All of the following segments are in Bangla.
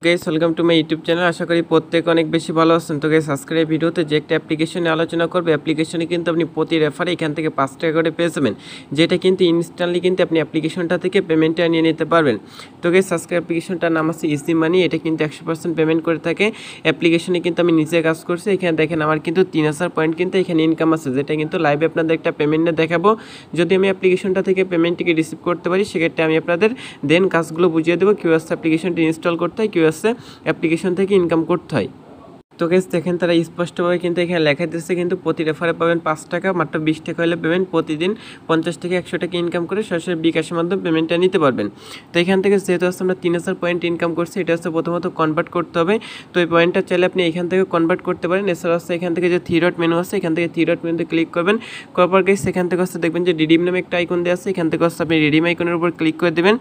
Guys welcome to my YouTube channel. আশা করি প্রত্যেক অনেক বেশি ভালো আছেন। তো গাইস আজকের এই ভিডিওতে যে একটা অ্যাপ্লিকেশনে আলোচনা করবে, অ্যাপ্লিকেশনে কিন্তু আপনি প্রতি রেফারে এখান থেকে 5 টাকা করে পেয়ে যাবেন, যেটা কিন্তু ইনস্ট্যান্টলি কিন্তু আপনি অ্যাপ্লিকেশনটা থেকে পেমেন্টটা নিয়ে নিতে পারবেন। তো গাইস আজকের অ্যাপ্লিকেশনটার নাম আছে ইজি মানি। এটা কিন্তু 100% পেমেন্ট করে থাকে। অ্যাপ্লিকেশনে কিন্তু আমি নিজে কাজ করছি। এখানে দেখেন আমার কিন্তু 3000 পয়েন্ট কিন্তু এখানে ইনকাম আছে, যেটা কিন্তু লাইভে আপনাদের একটা পেমেন্টে দেখাবো। যদি আমি অ্যাপ্লিকেশনটা থেকে পেমেন্টটিকে রিসিভ করতে পারি, সেক্ষেত্রে আমি আপনাদের দেন কাজগুলো বুঝিয়ে দেবো, কিউ আসছে অ্যাপ্লিকেশনটি ইনস্টল করতে হয়, কিউ আসছে অ্যাপ্লিকেশন থেকে ইনকাম করতে হয়। তো গাইস দেখেন তারা স্পষ্টভাবে কিন্তু এখানে লেখা দিচ্ছে, কিন্তু প্রতি রেফারে পাবেন 5 টাকা, মাত্র 20 টাকা হলে পেমেন্ট, প্রতিদিন 50 থেকে 100 টাকা ইনকাম করে সরাসরি বিকাশের মাধ্যমে পেমেন্টটা নিতে পারবেন। তো এখান থেকে যেহেতু হচ্ছে আমরা 3000 পয়েন্ট ইনকাম করছি, এটা হচ্ছে প্রথমত কনভার্ট করতে হবে। তো এই পয়েন্টটা চাইলে আপনি এখান থেকে কনভার্ট করতে পারেন। এছাড়া হচ্ছে এখান থেকে যে থ্রি ডট মেনু আছে, এখান থেকে থ্রি ডট মেনুতে ক্লিক করবেন। করার পর গাইস এখান থেকে হচ্ছে দেখবেন যে রিডিম নামে একটা আইকন দেওয়া আছে, এখান থেকে হচ্ছে আপনি রিডিম আইকনের উপর ক্লিক করে দেবেন।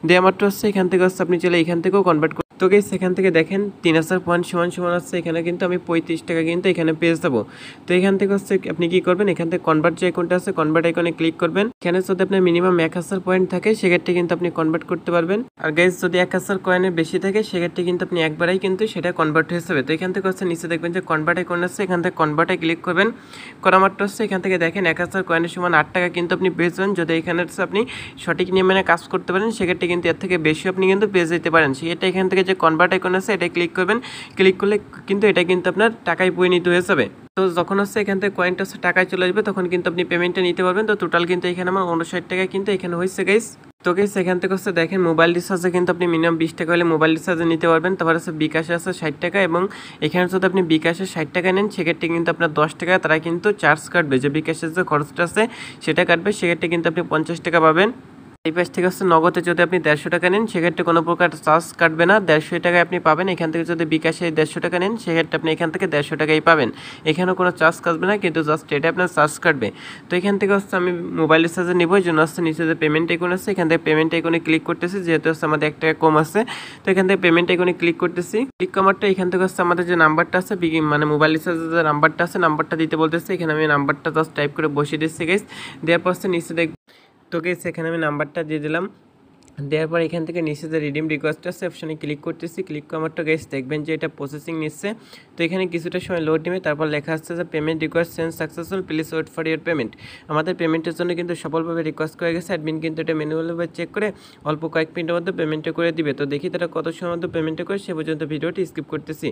দেওয়া মাত্র হচ্ছে এখান থেকে হচ্ছে আপনি চাইলে এখান থেকেও কনভার্ট। তো গাইস এখান থেকে দেখেন 3000 পয়েন্ট সমান সমান আছে, এখানে কিন্তু আমি 35 টাকা কিন্তু এখানে পেয়ে যাবো। তো এখান থেকে হচ্ছে আপনি কি করবেন, এখান থেকে কনভার্ট যে আইকনটা আছে, কনভার্ট আইকনে ক্লিক করবেন। এখানে যদি আপনার মিনিমাম 1000 পয়েন্ট থাকে, সেক্ষেত্রে কিন্তু আপনি কনভার্ট করতে পারবেন। আর গাইস যদি 1000 কয়েনের বেশি থাকে, সেক্ষেত্রে কিন্তু আপনি একবারেই কিন্তু সেটা কনভার্ট হয়ে যাবে। তো এখান থেকে হচ্ছে নিচে দেখবেন যে কনভার্ট আইকন আছে, এখান থেকে কনভার্টে ক্লিক করবেন। করা মাত্র হচ্ছে এখান থেকে দেখেন 1000 কয়েনের সমান 8 টাকা কিন্তু আপনি পেয়ে যাবেন। যদি এখানে হচ্ছে আপনি সঠিক নিয়মে কাজ করতে পারেন, সেক্ষেত্রে কিন্তু এর থেকে বেশি আপনি কিন্তু পেয়ে যেতে পারেন। সেটা এখান থেকে যে কনভার্ট আইকন আছে, এটা ক্লিক করবেন। ক্লিক করলে কিন্তু এটা কিন্তু আপনার টাকায় পরিণত হয়ে যাবে। তো যখন হচ্ছে এখান থেকে কয়েনটা হচ্ছে টাকায় চলে আসবে, তখন কিন্তু আপনি পেমেন্টটা নিতে পারবেন। তো টোটাল কিন্তু এখানে আমার 59 টাকা কিন্তু এখানে হয়েছে গাইস। তো গাইস এখান থেকে হচ্ছে দেখেন মোবাইল রিচার্জে কিন্তু আপনি মিনিমাম 20 টাকা হলে মোবাইল রিচার্জে নিতে পারবেন। তারপর হচ্ছে বিকাশে আছে 60 টাকা, এবং এখানে যদি আপনি বিকাশে 60 টাকা নেন, সেক্ষেত্রে কিন্তু আপনার 10 টাকা তারা কিন্তু চার্জ কাটবে, যে বিকাশের যে খরচটা আছে সেটা কাটবে, সেক্ষেত্রে কিন্তু আপনি 50 টাকা পাবেন। এই পাশ থেকে হচ্ছে নগদে যদি আপনি 150 টাকা নেন, সেক্ষেত্রে কোনো প্রকার চার্জ কাটবে না, 150 টাকায় আপনি পাবেন। এখান থেকে যদি বিকাশে 150 টাকা নেন, সেক্ষেত্রে আপনি এখান থেকে 150 টাকাই পাবেন। এখানেও কোনো চার্জ কাটবে না, কিন্তু জাস্ট এটা আপনার চার্জ কাটবে। তো এখান থেকে হচ্ছে আমি মোবাইল রিচার্জে নেবো, এই জন্য হচ্ছে নিচে যে পেমেন্ট আইকন আছে, এখান থেকে পেমেন্ট আইকনে ক্লিক করতেছি, যেহেতু হচ্ছে আমাদের 1 টাকা কম আছে। তো এখান থেকে পেমেন্ট আইকনে ক্লিক করতেছি। ক্লিক করারটা এখান থেকে হচ্ছে আমাদের যে নাম্বারটা আছে, মানে মোবাইল রিচার্জের যে নাম্বারটা আছে, নাম্বারটা দিতে বলতেছে। এখানে আমি নাম্বারটা জাস্ট টাইপ করে বসিয়ে দিচ্ছি গাইস। দেওয়ার পর হচ্ছে নিচে দেখ, তো গাইস এখানে আমি নাম্বারটা দিয়ে দিলাম। দেওয়ার পর এখান থেকে নিচে যে রিডিম রিকোয়েস্ট আছে, অপশনে ক্লিক করতেছি। ক্লিক করার তো গাইস দেখবেন যে এটা প্রসেসিং নিচ্ছে। তো এখানে কিছুটা সময় লোড নেবে, তারপর লেখা আসছে যে payment request send successful, please wait for your payment. আমাদের পেমেন্টের জন্য কিন্তু সফলভাবে রিকোয়েস্ট করে গেছে। অ্যাডমিন কিন্তু এটা ম্যানুয়ালভাবে চেক করে অল্প কয়েক মিনিটের মধ্যে পেমেন্টটা করে দিবে। তো দেখি তারা কত সময়ের মধ্যে পেমেন্টটা করে, সে পর্যন্ত ভিডিওটি স্কিপ করতেছি।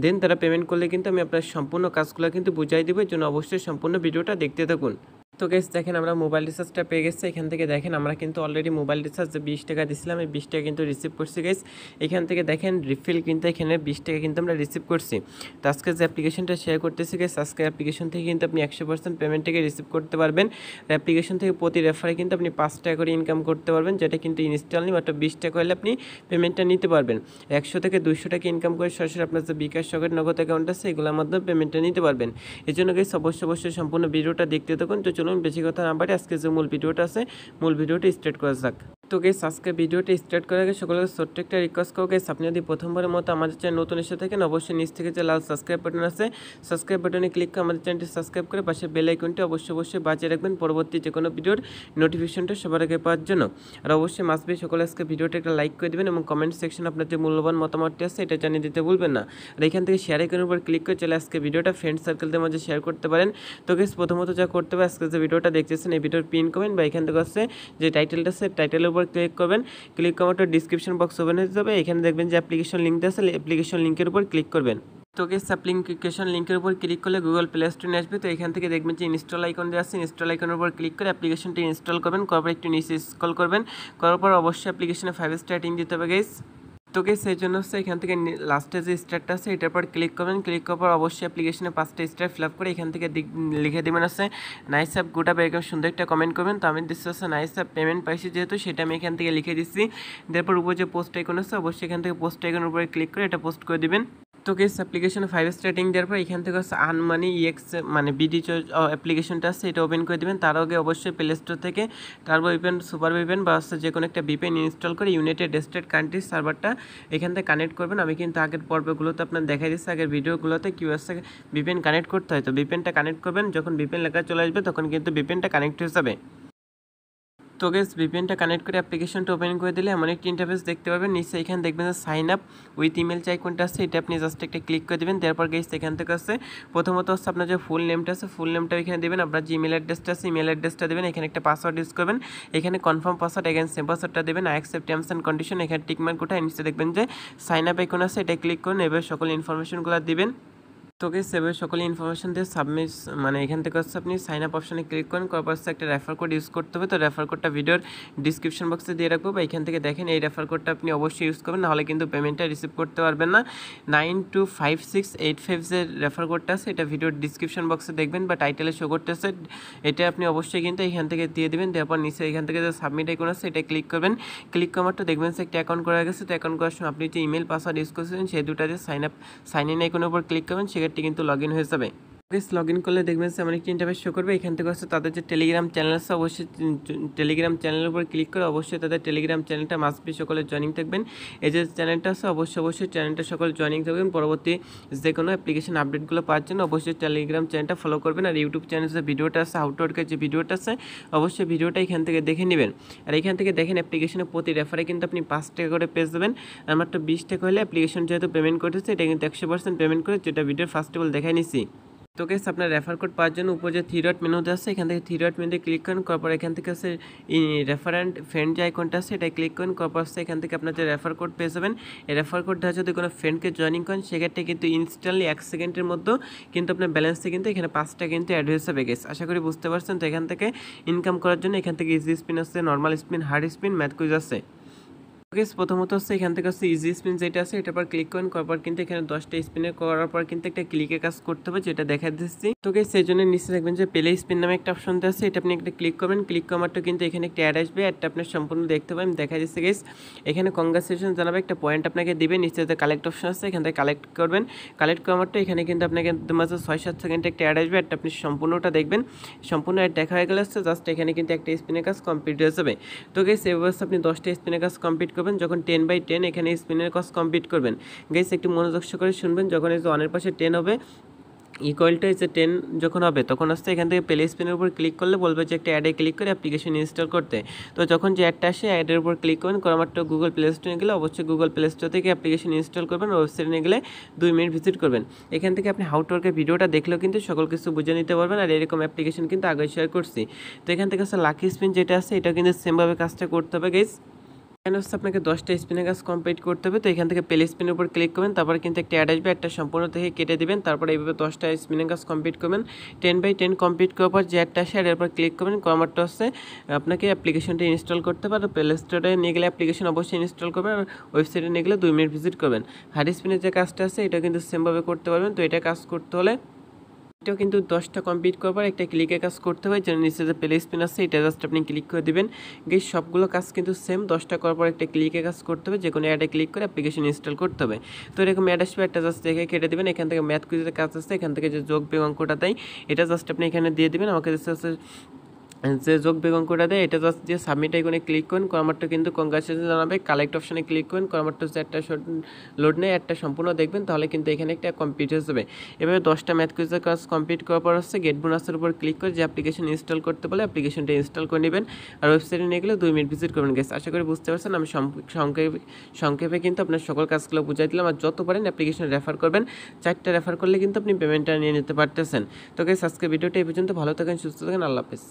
দেন তারা পেমেন্ট করলে কিন্তু আমি আপনার সম্পূর্ণ কাজগুলো কিন্তু বুঝাই দিব, এর জন্য অবশ্যই সম্পূর্ণ ভিডিওটা দেখতে থাকুন। তো গাইস দেখেন আমরা মোবাইল রিচার্জটা পেয়ে গেছি। এখান থেকে দেখেন আমরা কিন্তু অলরেডি মোবাইল রিচার্জ যে 20 টাকা দিছিলাম, এই 20 টাকা কিন্তু রিসিভ করছি গাইস। এখান থেকে দেখেন রিফিল কিন্তু এখানে 20 টাকা কিন্তু আমরা রিসিভ করছি। তো আজকে যে অ্যাপ্লিকেশনটা শেয়ার করতেছি গাইস, আজকে অ্যাপ্লিকেশন থেকে কিন্তু আপনি 100% পেমেন্টটাকে রিসিভ করতে পারবেন। অ্যাপ্লিকেশন থেকে প্রতি রেফারে কিন্তু আপনি 5 টাকা করে ইনকাম করতে পারবেন, যেটা কিন্তু ইনস্ট্যান্টলি মাত্র 20 টাকা হলে আপনি পেমেন্টটা নিতে পারবেন। 100 থেকে 200 টাকা ইনকাম করে সরাসরি আপনার যে বিকাশ সকেট নগদ অ্যাকাউন্ট আছে, এগুলোর মাধ্যমে পেমেন্টটা নিতে পারবেন। এই জন্য গাইস অবশ্যই সম্পূর্ণ ভিডিওটা দেখতে থাকুন। তো চলুন বেশি কথা না বাড়িয়ে আজকে যে মূল ভিডিওটা আছে, মূল ভিডিওটা স্টার্ট করা যাক। তো গাইস আজকে ভিডিওটা স্টার্ট করার আগে সকলকে ছোট্ট একটা রিকোয়েস্ট করব গাইস, আপনি যদি প্রথমবারের মতো আমাদের চ্যানেল নতুন এসে থাকেন, অবশ্যই নিচ থেকে যে লাল সাবস্ক্রাইব বাটন আছে, সাবস্ক্রাইব বাটনে ক্লিক করে আমাদের চ্যানেলটি সাবস্ক্রাইব করে পাশে বেল আইকনটি অবশ্যই বাজিয়ে রাখবেন, পরবর্তী যে কোনো ভিডিওর নোটিফিকেশনটা সবার আগে পাওয়ার জন্য। আর অবশ্যই মাসবি সকলে আজকে ভিডিওটা একটা লাইক করে দেবেন, এবং কমেন্ট সেকশন আপনার যে মূল্যবান মতামতটি আছে এটা জানিয়ে দিতে ভুলবেন না। আর এখান থেকে শেয়ার আইকনের উপর ক্লিক করে চলে আজকে ভিডিওটা ফ্রেন্ড সার্কেলদের মাঝে শেয়ার করতে পারেন। তো গাইস প্রথমত যা করতে হবে, আজকে যে ভিডিওটা দেখতেছেন এই ভিডিওর পিন কমেন্ট বা এখান থেকে হচ্ছে যে টাইটেলটা আছে, টাইটেলের উপর ক্লিক করবেন। ক্লিক করার ডিসক্রিপশন বক্স ওপেন হয়ে যাবে, এখানে দেখবেন যে অ্যাপ্লিকেশন লিঙ্কটা আছে, অ্যাপ্লিকেশন লিঙ্কের উপর ক্লিক করবেন। তো গাইস অ্যাপ্লিকেশন লিঙ্কের উপর ক্লিক করলে গুগল প্লে স্টোরে আসবে। তো এখান থেকে দেখবেন যে ইনস্টল আইকন দেওয়া আছে, ইনস্টল আইকনের উপর ক্লিক করে অ্যাপ্লিকেশনটি ইনস্টল করবেন। করার পর একটু নিচে স্ক্রল করবেন, করার পর অবশ্যই অ্যাপ্লিকেশনে 5 স্টার রেটিং দিতে হবে গাইস। তো গাইস সেই জন্য হচ্ছে এখান থেকে লাস্টে যে স্টারটা আছে এটার পর ক্লিক করবেন। ক্লিক করার পর অবশ্যই অ্যাপ্লিকেশনে 5টা স্টার ফিল আপ করে এখান থেকে লিখে দেবেন আছে নাইস অ্যাপ গুড অ্যাপ, এরকম সুন্দর একটা কমেন্ট করবেন। তো আমি দিচ্ছি হচ্ছে নাইস অ্যাপ পেমেন্ট পাইছি যেহেতু, সেটা আমি এখান থেকে লিখে দিচ্ছি। তারপর উপর যে পোস্ট আইকন আছে, অবশ্যই এখান থেকে পোস্ট আইকনের উপরে ক্লিক করে এটা পোস্ট করে দিবেন। তো গাইস অ্যাপ্লিকেশনে 5 স্টার রেটিং দেওয়ার পর এখান থেকে হচ্ছে আনমানি ইএক্স মানে বিডি অ্যাপ্লিকেশনটা আছে, এটা ওপেন করে দেবেন। তার আগে অবশ্যই প্লে স্টোর থেকে টার্বো ভিপিএন, সুপার ভিপিএন বা হচ্ছে যে কোনো একটা ভিপিএন ইনস্টল করে ইউনাইটেড স্টেট কান্ট্রিজ সার্ভারটা এখান থেকে কানেক্ট করবেন। আমি কিন্তু আগের পর্বগুলোতে আপনার দেখাই দিচ্ছি, আগের ভিডিওগুলোতে কিউএসএ ভিপিএন কানেক্ট করতে হয়। তো ভিপিএনটা কানেক্ট করবেন, যখন ভিপিএন লেখা চলে আসবে তখন কিন্তু ভিপিএনটা কানেক্ট হয়ে যাবে। তো গাইস ভিপিএনটা কানেক্ট করে অ্যাপ্লিকেশনটা ওপেন করে দিলে এমন একটি ইন্টারফেস দেখতে পাবেন। নিচে এখানে দেখবেন যে সাইন আপ উইথ ইমেল যে আইকনটা আছে এটা আপনি জাস্ট একটা ক্লিক করে দেবেন। তারপর গাইস এখান থেকে আছে প্রথমত হচ্ছে আপনার যে ফুল নেমটা আছে ফুল নেমটা এখানে দেবেন, আপনার যে ইমেল অ্যাড্রেসটা আছে ইমেল অ্যাড্রেসটা দেবেন, এখানে একটা পাসওয়ার্ড ইউজ করবেন, এখানে কনফার্ম পাসওয়ার্ড এগেন সেম পাসওয়ার্ডটা দেবেন, I accept terms and condition এখানে টিক মার্ক ওঠায় নিচে দেখবেন যে সাইন আপ আইকন আছে এটা ক্লিক করুন। এবার সকল ইনফরমেশনগুলো দিবেন। তো গাইস এবার সকল ইনফরমেশন দিয়ে সাবমিট মানে এখান থেকে হচ্ছে আপনি সাইন আপ অপশনে ক্লিক করেন, করার পর একটা রেফার কোড ইউজ করতে হবে। তো রেফার কোডটা ভিডিওর ডিসক্রিপশন বক্সে দিয়ে রাখবো বা এখান থেকে দেখেন এই রেফার কোডটা আপনি অবশ্যই ইউজ করবেন, নাহলে কিন্তু পেমেন্টটা রিসিভ করতে পারবেন না। 925685 যে রেফার কোডটা আছে এটা ভিডিওর ডিসক্রিপশন বক্সে দেখবেন বা টাইটেলে শো করতেছে, এটা আপনি অবশ্যই কিন্তু এখান থেকে দিয়ে দেবেন। তারপর নিচে এখান থেকে যে সাবমিট আইকন আছে এটা ক্লিক করবেন। ক্লিক করার তো দেখবেন যে একটা অ্যাকাউন্ট করা গেছে, তো অ্যাকাউন্ট করার সময় আপনি যে ইমেল পাসওয়ার্ড ইউজ করছেন সেই দুটা দিয়ে সাইন ইন আইকনের উপর ক্লিক করবেন, সেক্ষেত্রে কিন্তু লগ ইন হয়ে যাবে। লগ ইন করলে দেখবেন এমন একটি ইন্টারফেস শো করবে। এখান থেকে হচ্ছে তাদের যে টেলিগ্রাম চ্যানেল আছে অবশ্যই টেলিগ্রাম চ্যানেলের উপর ক্লিক করে অবশ্যই তাদের টেলিগ্রাম চ্যানেলটা মাস্ট বি সকলে জয়েনিং থাকবেন। এই যে চ্যানেলটা আছে অবশ্যই চ্যানেলটা সকল জয়েনিং থাকবেন। পরবর্তী যে কোনো অ্যাপ্লিকেশন আপডেটগুলো পাওয়ার জন্য অবশ্যই টেলিগ্রাম চ্যানেলটা ফলো করবেন। আর ইউটিউব চ্যানেলে যে ভিডিওটা আছে হাউ টু ওয়ার্কের যে ভিডিওটা আছে অবশ্যই ভিডিওটা এখান থেকে দেখে নেবেন। আর এখান থেকে দেখেন অ্যাপ্লিকেশনে প্রতি রেফারে কিন্তু আপনি 5 টাকা করে পেয়ে যাবেন। আর মাত্র 20 টাকা হলে অ্যাপ্লিকেশন যেহেতু পেমেন্ট করতেছে এটা কিন্তু 100% পেমেন্ট করে, যেটা ভিডিওর ফার্স্ট অফ অল দেখাই নিছি। তো গাইস আপনার রেফার কোড পাওয়ার জন্য উপরে যে থ্রি ডট মেনুতে আছে এখান থেকে থ্রি ডট মেনুতে ক্লিক করেন, করার পর এখান থেকে আছে রেফারেন্ট ফ্রেন্ড যে আইকনটা আছে এটা ক্লিক করেন, করার পর এখান থেকে আপনার যে রেফার কোড পেয়ে যাবেন। এই রেফার কোডটা যদি কোনো ফ্রেন্ডকে জয়েনিং করেন সেক্ষেত্রে কিন্তু ইনস্ট্যান্টলি 1 সেকেন্ডের মধ্যে কিন্তু আপনার ব্যালেন্সে কিন্তু এখানে 5 টাকা কিন্তু অ্যাড হয়ে যাবে গাইস। আশা করি বুঝতে পারছেন। তো এখান থেকে ইনকাম করার জন্য এখান থেকে ইজি স্পিন আছে, normal spin, hard spin, math quiz আছে। প্রথমত হচ্ছে এখান থেকে হচ্ছে ইজি স্পিন যেটা আছে এটার পর ক্লিক করেন, করার পর কিন্তু এখানে 10টা স্পিনে করার পর কিন্তু একটা ক্লিকে কাজ করতে হবে, যেটা দেখা দিচ্ছি। তো গাইস সেই জন্য নিচে দেখবেন যে প্লে স্পিন নামে একটা অপশন আছে, এটা আপনি একটা ক্লিক করবেন। ক্লিক করার তো কিন্তু এখানে একটা অ্যাড আসবে, অ্যাডটা আপনার সম্পূর্ণ দেখতে পাবেন। দেখা দিচ্ছে গাইস এখানে কংগ্রাচুলেশন জানাবে, একটা পয়েন্ট আপনাকে দিবে। নিচে যে কালেক্ট অপশন আছে এখান থেকে কালেক্ট করবেন। কালেক্ট করার তো এখানে কিন্তু আপনাকে মাত্র 6-7 সেকেন্ডে একটা অ্যাড আসবে, অ্যাডটা আপনি সম্পূর্ণটা দেখবেন। সম্পূর্ণ অ্যাড দেখা হয়ে গেলে জাস্ট এখানে কিন্তু একটা স্পিনের কাজ কমপ্লিট হয়ে যাবে। তো গাইস এই অবস্থা আপনি 10টা স্পিনের কাজ কমপ্লিট করবেন, যখন 10/10 এখানে স্পিনের কাজ কমপ্লিট করবেন। গাইস একটু মনোযোগ সহকারে শুনবেন, যখন এই যে 1 এর পাশে 10 হবে ইকুয়াল টু যে 10 যখন হবে তখন আসতে এখান থেকে প্লে স্পিনের উপর ক্লিক করলে বলবে যে একটা অ্যাডে ক্লিক করে অ্যাপ্লিকেশন ইনস্টল করতে। তো যখন যে অ্যাডটা আসে অ্যাডের উপর ক্লিক করবেন, করা মাত্র গুগল প্লে স্টোরে গেলে অবশ্যই গুগল প্লে স্টোর থেকে অ্যাপ্লিকেশন ইনস্টল করবেন, ওয়েবসাইটে নিয়ে গেলে 2 মিনিট ভিজিট করবেন। এখান থেকে আপনি হাউ টু ওয়ার্কের ভিডিওটা দেখলেও কিন্তু সকল কিছু বুঝে নিতে পারবেন। আর এরকম অ্যাপ্লিকেশন কিন্তু আগে শেয়ার করছি। তো এখান থেকে লাকি স্পিন যেটা আছে এটা কিন্তু সেমভাবে কাজটা করতে হবে গাইস। এখানে হচ্ছে আপনাকে 10টা স্পিনের কাজ কমপ্লিট করতে হবে। তো এখান থেকে প্লে স্পিনের উপর ক্লিক করবেন, তারপর কিন্তু একটা অ্যাড আসবে, একটা সম্পূর্ণ থেকে কেটে দিবেন। তারপরে এইভাবে 10টা স্পিনের কাজ কমপ্লিট করবেন। 10/10 কমপ্লিট করার পর যে অ্যাডটা আসে অ্যাডের উপর ক্লিক করবেন। কমারটা হচ্ছে আপনাকে অ্যাপ্লিকেশনটা ইনস্টল করতে পারে। প্লে স্টোরে নিয়ে গেলে অ্যাপ্লিকেশন অবশ্যই ইনস্টল করবেন, আর ওয়েবসাইটে নিয়ে গেলে 2 মিনিট ভিজিট করবেন। হার্ড স্পিনের যে কাজটা আছে এটা কিন্তু সেমভাবে করতে পারবেন। তো এটা কাজ করতে হলে এটাও কিন্তু 10টা কমপ্লিট করার পর একটা ক্লিকে কাজ করতে হবে, যেন নিচে যে প্লে স্পিন আছে এটা জাস্ট আপনি ক্লিক করে দিবেন। গাইস সবগুলো কাজ কিন্তু সেম, 10টা করার পর একটা ক্লিকে কাজ করতে হবে, যে কোনো অ্যাডে ক্লিক করে অ্যাপ্লিকেশন ইনস্টল করতে হবে। তো এরকম অ্যাড আসবে, একটা জাস্ট দেখে কেটে দিবেন। এখান থেকে ম্যাথ কুইজের কাজ আছে, এখান থেকে যে যোগ বিয়োগ অঙ্কটা দেয় এটা জাস্ট আপনি এখানে দিয়ে দিবেন। আমাকে যে যোগ বিয়োগ অঙ্কটা দেয় এটা জাস্ট দিয়ে সাবমিট আইকনে ক্লিক করেন, করামাত্র কিন্তু কংগ্রাচুলেশন জানাবে। কালেক্ট অপশনে ক্লিক করেন, করামাত্র যে একটা লোড নেয় একটা সম্পূর্ণ দেখবেন, তাহলে কিন্তু এখানে একটা কমপ্লিট হয়ে যাবে। এভাবে 10টা ম্যাথ কুইজের কাজ কমপ্লিট করার পর হচ্ছে গেট বোনাসের উপর ক্লিক করে যে অ্যাপ্লিকেশন ইনস্টল করতে বলে অ্যাপ্লিকেশনটা ইনস্টল করে নেবেন। আর ওয়েবসাইটে নিয়ে গেলে 2 মিনিট ভিজিট করবেন। গেছে আশা করি বুঝতে পারছেন। আমি সংক্ষেপে কিন্তু আপনার সকল কাজগুলো বুঝাই দিলাম। আর যত পারেন অ্যাপ্লিকেশন রেফার করবেন, 4টা রেফার করলে কিন্তু আপনি পেমেন্টটা নিয়ে নিতে পারতেছেন। তো গাইস আজকে ভিডিওটা এই পর্যন্ত, ভালো থাকেন, সুস্থ থাকেন, আল্লাহ হাফেজ।